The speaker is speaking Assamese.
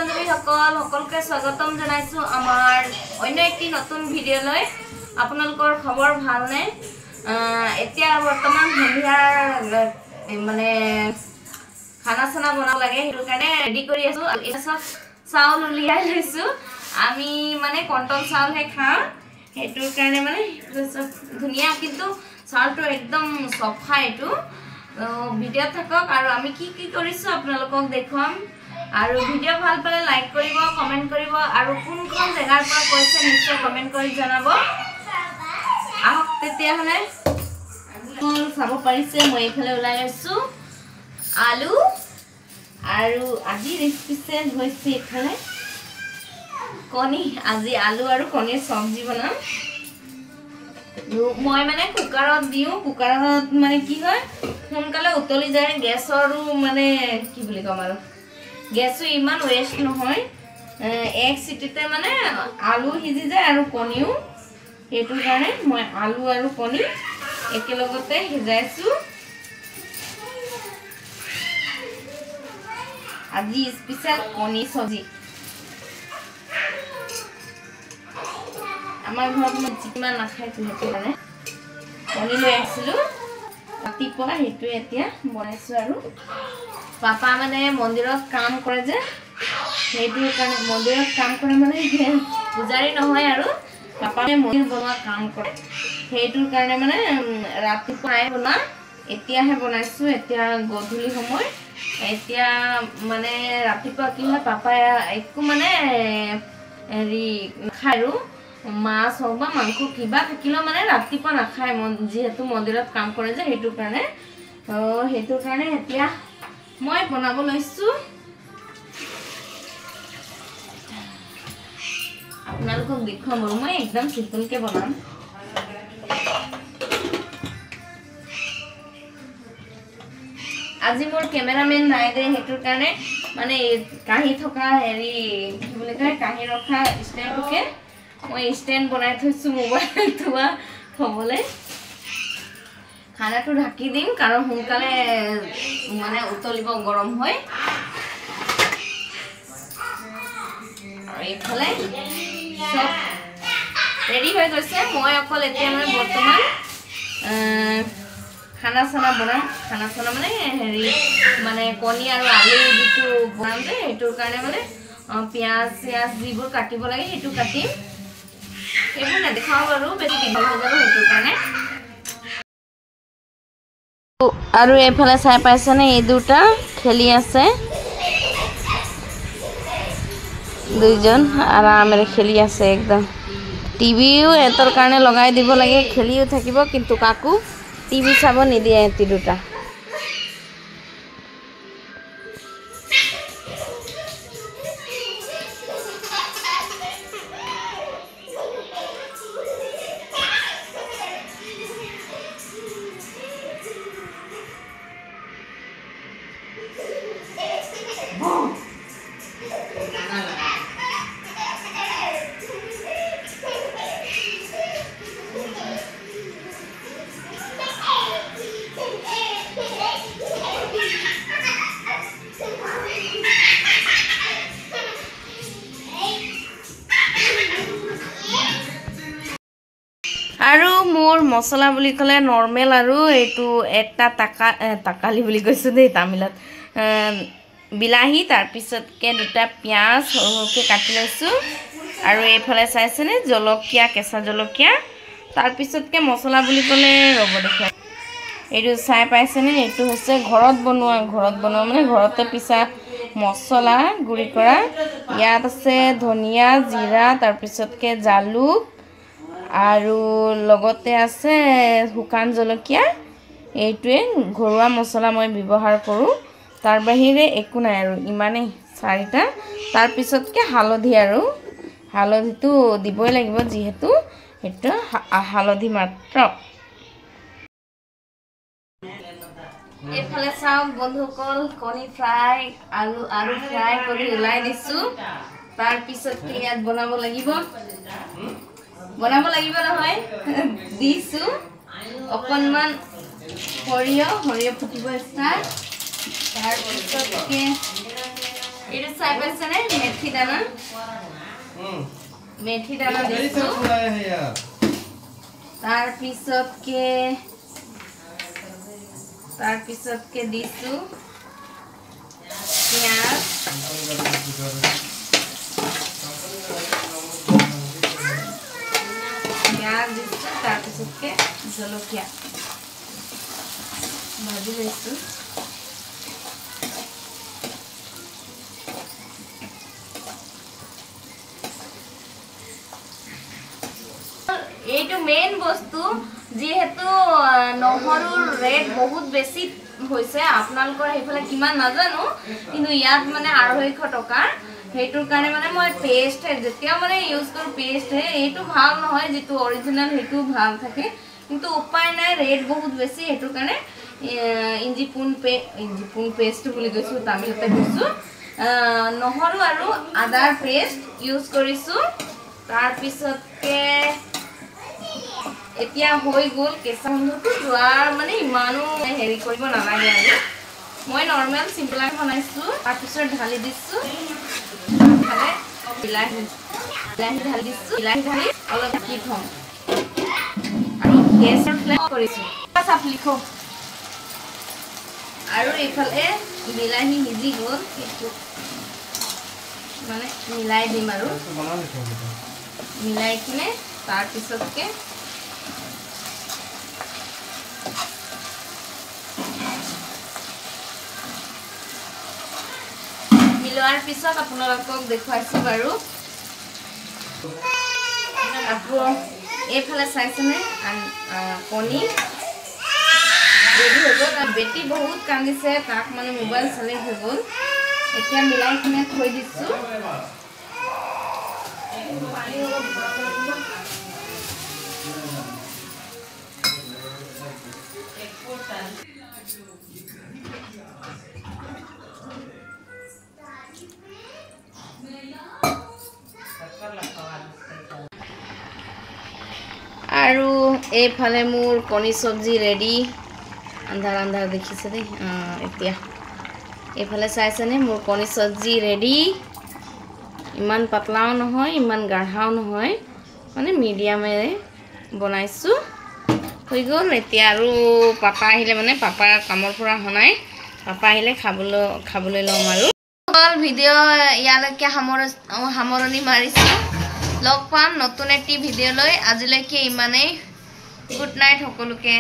বান্ধৱী সকলকে স্বাগতম জনাইছো আমাৰ অন্য একটি নতুন ভিডিঅ'লৈ আপোনালোকৰ খবৰ ভালনে এতিয়া বৰ্তমান সন্ধিয়াৰ মানে খানা চানা বনাব লাগে হেতু কাৰণে ৰেডি কৰি আছো এসব চাউল উলিয়াই লৈছো আমি মানে কণ্ট্ৰল চাউল হে খাওঁ হেতুৰ কাৰণে মানে ধুনিয়া কিন্তু চাউলটো একদম সফা এটো ভিডিও থাকক আৰু আমি কি কি কৰিছো আপোনালোকক দেখুৱাম আৰু ভিডিও ভাল পালে লাইক কৰিব কমেন্ট কৰিব আৰু কোন কোন জায়গাৰ পৰা কৈছে নিশ্চয় কমেন্ট কৰি জনাব আহক তেতিয়া হলে কোন চাব পাৰিছে মই এফালে ওলাই আছো আলু আৰু আজি ৰেচিপি হৈছে এফালে কণী আজি আলু আৰু কণীৰ সবজি বনাম মই মানে কুকাৰত দিও কুকাৰত মানে কি হয় সোনকালে উতলি যায় গেছৰো মানে কি বুলি কম আৰু গেছও ইমান ওয়েস্ট নহয় এক সিটিতে মানে আলু সিজি যায় আৰু কণীও হেতু কাৰণে মই আলু আৰু কণী একেলগতে সিজাইছো আজি স্পেশাল কণী সবজি আমাৰ ঘৰত মই চিকনা নাখাই হেতু কাৰণে কণী লৈ আহিছিলো ৰাতিপুৱা হেতু এতিয়া বনাইছো আৰু পাপা মানে মন্দিৰত কাম কৰে যে হেতু কাৰণে মন্দিৰত কাম কৰে মানে পূজাৰী নহয় আৰু পাপা মন্দিৰ বনোৱা কাম কৰে হেতুৰ কাৰণে মানে ৰাতিপুৱাই বনা এতিয়াহে বনাইছো এতিয়া গধূলি সময় এতিয়া মানে ৰাতিপুৱা কি হয় পাপা একো মানে হেৰি খায়ৰু মাছ হোক বা মাংস কিবা থাকিলেও মানে ৰাতিপুৱা নাখায় যেহেতু মন্দিৰত কাম কৰে যে হেতুৰ কাৰণে এতিয়া মই বনাব লৈছো আপোনালোকক দেখুৱাম মই একদম সিম্পল কে বনাম আজি মোৰ ক্যামেৰাম্যান নাই দে হেতুৰ কাৰণে মানে কাহি থকা হেৰি কি বুলি কয় কাহি ৰখা ষ্টেণ্ডকে মই ষ্টেণ্ড বনাই থৈছো মোবাইল থোৱা থবলে খানাটো ঢাকি দিম কাৰণ সোনকালে মানে উতলিব গৰম হয় আৰু এইফালে সব ৰেডি হৈ গৈছে মই অকল এতিয়া মানে বৰ্তমান খানা চানা বনাম খানা চানা মানে হেৰি মানে কণী আৰু আলু দিটো বনাম যে হেতুৰ কাৰণে মানে পিয়াজ চিয়াজ যিবোৰ কাটিব লাগে হেতু কাটিম এইবোৰ নেদেখাও আৰু বেছি দীঘল হৈ যাব হেতুৰ কাৰণে আৰু এফালে চাই পাইছেনে এই দুটা খেলি আছে দুইজন আৰামেৰে খেলি আছে একদম টিভিও এতৰ কাৰণে লগাই দিব লাগে খেলিও থাকিব কিন্তু কাকু টিভি চাব নিদিয়ে এতি দুটা আৰু মোৰ মছলা বুলি কলে নৰমাল আৰু এটো একটা তাকালি বুলি কৈছো দেই তামিলত বিলাহী তাৰ পিছতকে দুটা পিয়াজ সৰুকে কাটি লৈছো আৰু এইফালে চাইছেনে জলকীয়া কেঁচা জলকীয়া তাৰ পিছতকে মছলা বুলি কলে ৰব দেখুৱা এটো চাই পাইছেনে এটো হৈছে ঘৰত বনোৱা মানে ঘৰতে পিছা মছলা গুৰি কৰা ইয়াত আছে ধনিয়া জিৰা তাৰ পিছতকে জালুক আৰু লগতে আছে হুকান জলকীয়া এইটোৱে ঘৰুৱা মছলা মই ব্যৱহাৰ কৰো তাৰ বাহিৰে একো নাই আৰু ইমানে চাৰিটা তাৰ পিছতকে হালধি আৰু হালধিটো দিবই লাগিব যেহেতু এটা হালধি মাত্ৰ এফালে চাও বন্ধুকল কণী ফ্ৰাই আৰু ফ্ৰাই কৰি উলাই দিছো তাৰ পিছতকে ইয়াত বনাব লাগিব নহয় দিছো অকনমান সৰিয়হ ফুটিব ষ্টাৰ্ট তাৰ পিছতকে এটো চাই পাইছেনে मेथी दाना दिसो तार पिছত के दिसो प्याज दिसो तार पिছত के जलकिया भाजी लैसो এইটো মেইন বস্তু যেহেতু নহৰুৰ ৰেট বহুত বেছি হৈছে আপোনালোকৰ হেফালে কিমান নাজানো কিন্তু ইয়াত মানে 250 টকা হেইটোৰ কাৰণে মানে মই পেষ্ট যেতিয়া মানে ইউজ কৰো পেষ্ট এইটো ভাল নহয় যেটো অৰিজিনাল হেটো ভাল থাকে কিন্তু উপায় নাই ৰেট বহুত বেছি হেটোৰ কাৰণে ইঞ্জি পুন পেষ্ট বুলি কৈছো তামিলতে কৈছো নহৰু আৰু আদাৰ পেষ্ট ইউজ কৰিছো তাৰ পিছতকে এতিয়া হৈ গল কেঁচা বন্ধুটো যোৱাৰ মানে ইমানো হেৰি কৰিব নালাগে আৰু মই নৰমাল সিম্পল বনাইছো তাৰ পিছত ঢালি দিছো খালে বিলাহী ঢালি দিছো বিলাহী ঢালি অলপ কি থম আৰু গেছৰ ফ্লেম কৰিছো চাপ লিখো আৰু ইফালে বিলাহী সিজি গল কিন্তু মানে মিলাই দিম আৰু মিলাই কিনে তাৰ পিছতকে মিলোৱাৰ পিছত আপোনালোকক দেখুৱাইছো বাৰু আপু এইফালে চাইছেনে কণী ৰেডি হৈ গ'ল আৰু বেটি বহুত কান্দিছে তাক মানে মোবাইল চালে হৈ গ'ল এতিয়া মিলাই কিনে থৈ দিছো আৰু এইফালে মোৰ কণী সবজি ৰেডি আন্ধাৰ আন্ধাৰ দেখিছে দেই এতিয়া এইফালে চাইছেনে মোৰ কণী সবজি ৰেডি ইমান পাতলাও নহয় ইমান গাঢ়াও নহয় মানে মিডিয়ামে বনাইছো হৈ গ'ল এতিয়া আৰু পাপা আহিলে মানে পাপাৰ কামৰ পৰা হনাই পাপা আহিলে খাবলৈ লম আৰু ভিডিও ইয়ালৈকে সামৰণি মাৰিছো লগ পাম নতুন এটি ভিডিও লৈ আজিলৈকে ইমানেই গুড নাইট সকলোকে